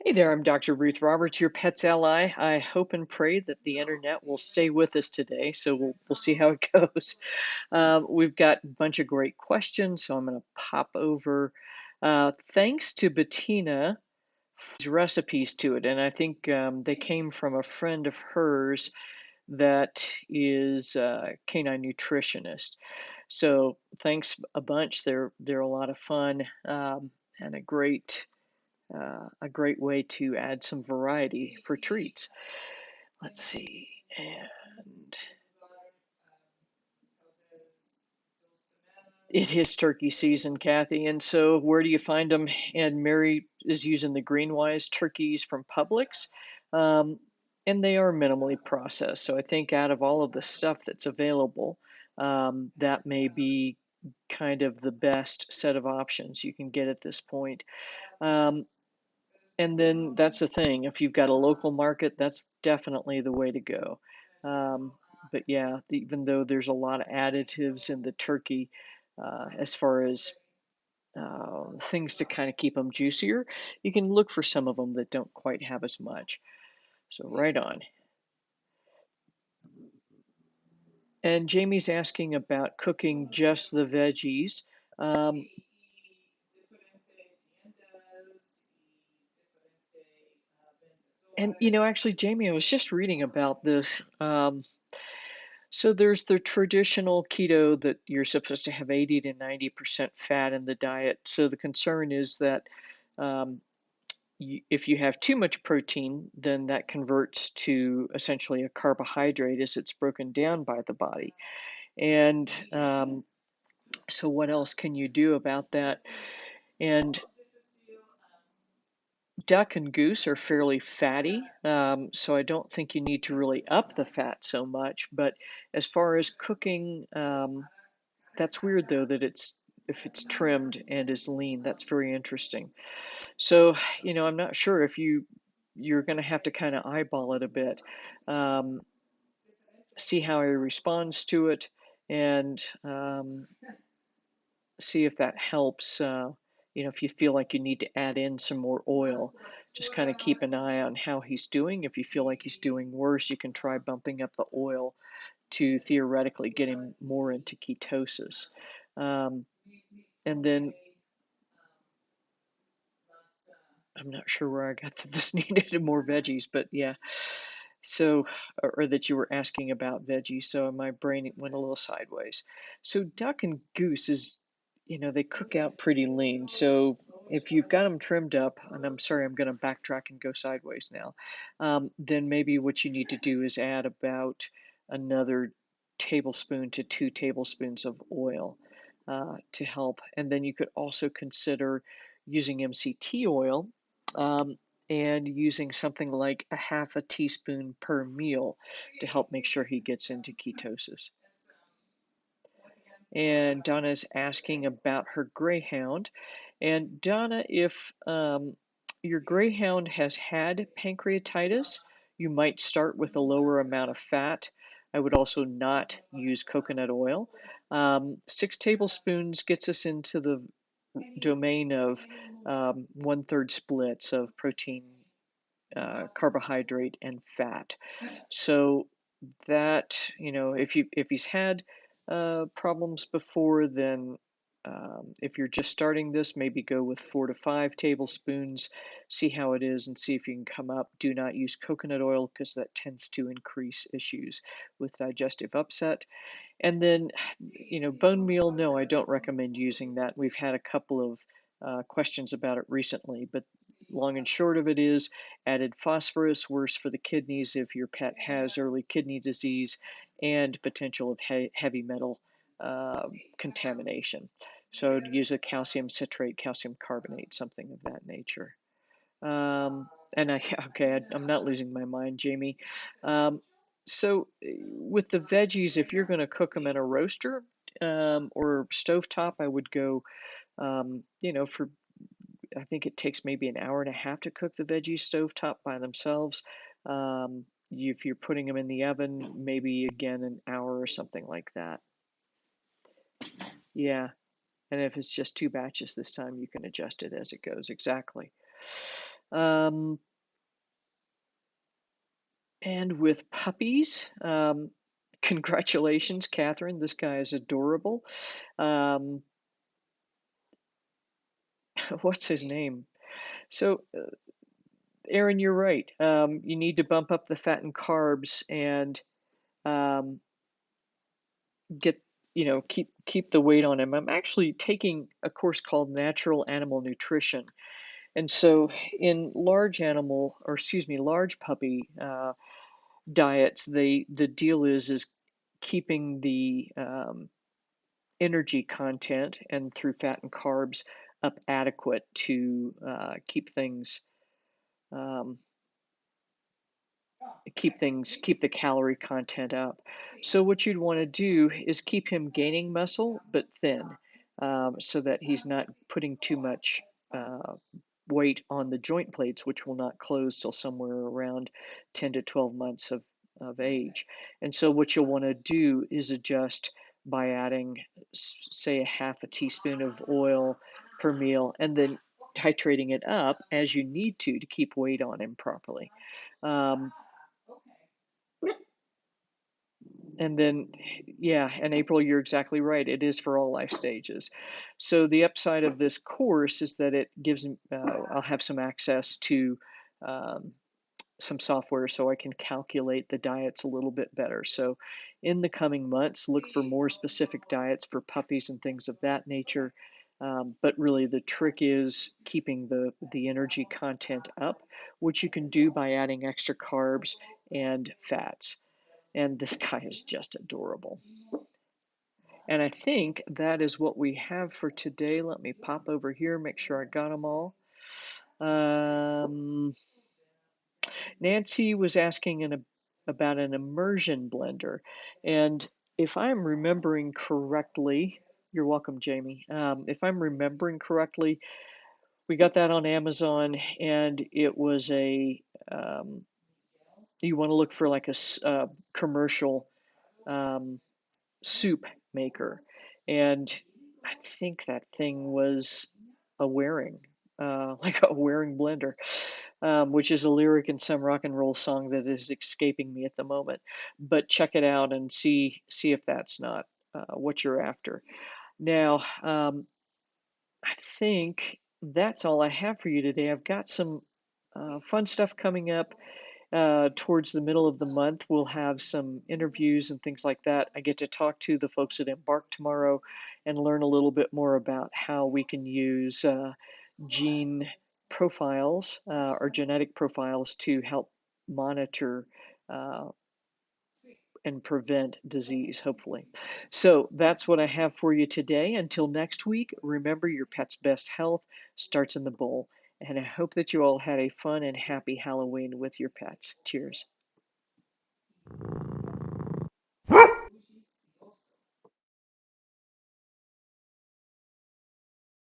Hey there, I'm Dr. Ruth Roberts, your pet's ally. I hope and pray that the internet will stay with us today, so we'll see how it goes. We've got a bunch of great questions, so I'm going to pop over. Thanks to Bettina for these recipes to it, and I think they came from a friend of hers that is a canine nutritionist. So thanks a bunch. They're a lot of fun and a great way to add some variety for treats. Let's see. And it is turkey season, Kathy. And so where do you find them? And Mary is using the Greenwise turkeys from Publix. Um, and they are minimally processed. So I think out of all of the stuff that's available, that may be kind of the best set of options you can get at this point. Um, And then that's the thing. If you've got a local market, that's definitely the way to go. Um, but yeah, even though there's a lot of additives in the turkey, as far as things to kind of keep them juicier, you can look for some of them that don't quite have as much. So right on. And Jamie's asking about cooking just the veggies. Um, and actually, Jamie, I was just reading about this. So there's the traditional keto that you're supposed to have 80 to 90% fat in the diet. So the concern is that um, if you have too much protein, then that converts to essentially a carbohydrate as it's broken down by the body. And so what else can you do about that? And duck and goose are fairly fatty, so I don't think you need to really up the fat so much. But as far as cooking, that's weird though that it's if it's trimmed and is lean. That's very interesting. So, I'm not sure if you're going to have to kind of eyeball it a bit, um, see how he responds to it, and see if that helps. If you feel like you need to add in some more oil, just kind of keep an eye on how he's doing. If you feel like he's doing worse, you can try bumping up the oil to theoretically get him more into ketosis. Um, and then I'm not sure where I got to this needed more veggies, but yeah. So, or that you were asking about veggies. So my brain went a little sideways. So duck and goose is, they cook out pretty lean. So if you've got them trimmed up, and I'm sorry, I'm going to backtrack and go sideways now, then maybe what you need to do is add about another tablespoon to 2 tablespoons of oil to help. And then you could also consider using MCT oil. Um, and using something like a half a teaspoon per meal to help make sure he gets into ketosis. And Donna's asking about her greyhound. And Donna, if your greyhound has had pancreatitis, you might start with a lower amount of fat. I would also not use coconut oil. 6 tablespoons gets us into the domain of 1/3 splits of protein, carbohydrate, and fat. So that, if he's had problems before, then if you're just starting this, maybe go with 4 to 5 tablespoons, see how it is, and see if you can come up. Do not use coconut oil because that tends to increase issues with digestive upset. And then, bone meal, no, I don't recommend using that. We've had a couple of questions about it recently, but long and short of it is added phosphorus, worse for the kidneys if your pet has early kidney disease, and potential of heavy metal contamination. So to use a calcium citrate, calcium carbonate, something of that nature. And I'm not losing my mind, Jamie. So with the veggies, if you're going to cook them in a roaster or stovetop, I would go, for I think it takes maybe an hour and a half to cook the veggies stovetop by themselves. If you're putting them in the oven, maybe again an hour or something like that. Yeah, and if it's just 2 batches this time, you can adjust it as it goes. Exactly. Um, and with puppies, congratulations, Catherine. This guy is adorable. Um, what's his name? So, Aaron, you're right. You need to bump up the fat and carbs and um, get, keep the weight on him. I'm actually taking a course called Natural Animal Nutrition. And so in large animal, or excuse me, large puppy diets, the deal is keeping the energy content and through fat and carbs up adequate to um, keep the calorie content up. So what you'd want to do is keep him gaining muscle but thin, so that he's not putting too much uh, weight on the joint plates, which will not close till somewhere around 10 to 12 months of age. And so what you'll want to do is adjust by adding, say, a half a teaspoon of oil per meal, and then titrating it up as you need to keep weight on him properly. Um, And then, yeah, and April, you're exactly right. It is for all life stages. So the upside of this course is that it gives, I'll have some access to um, some software so I can calculate the diets a little bit better. So in the coming months, look for more specific diets for puppies and things of that nature. But really, the trick is keeping the energy content up, which you can do by adding extra carbs and fats. And this guy is just adorable. And I think that is what we have for today. Let me pop over here, make sure I got them all. Um, Nancy was asking about an immersion blender. And if I'm remembering correctly, you're welcome, Jamie. If I'm remembering correctly, we got that on Amazon, and it was um, you want to look for like a commercial um, soup maker. And I think that thing was a wearing, like a wearing blender, which is a lyric in some rock and roll song that is escaping me at the moment. But check it out and see if that's not what you're after. Now, I think that's all I have for you today. I've got some fun stuff coming up towards the middle of the month. We'll have some interviews and things like that. I get to talk to the folks at Embark tomorrow and learn a little bit more about how we can use gene profiles or genetic profiles to help monitor uh, and prevent disease, hopefully. So that's what I have for you today. Until next week, remember your pet's best health starts in the bowl. And I hope that you all had a fun and happy Halloween with your pets. Cheers.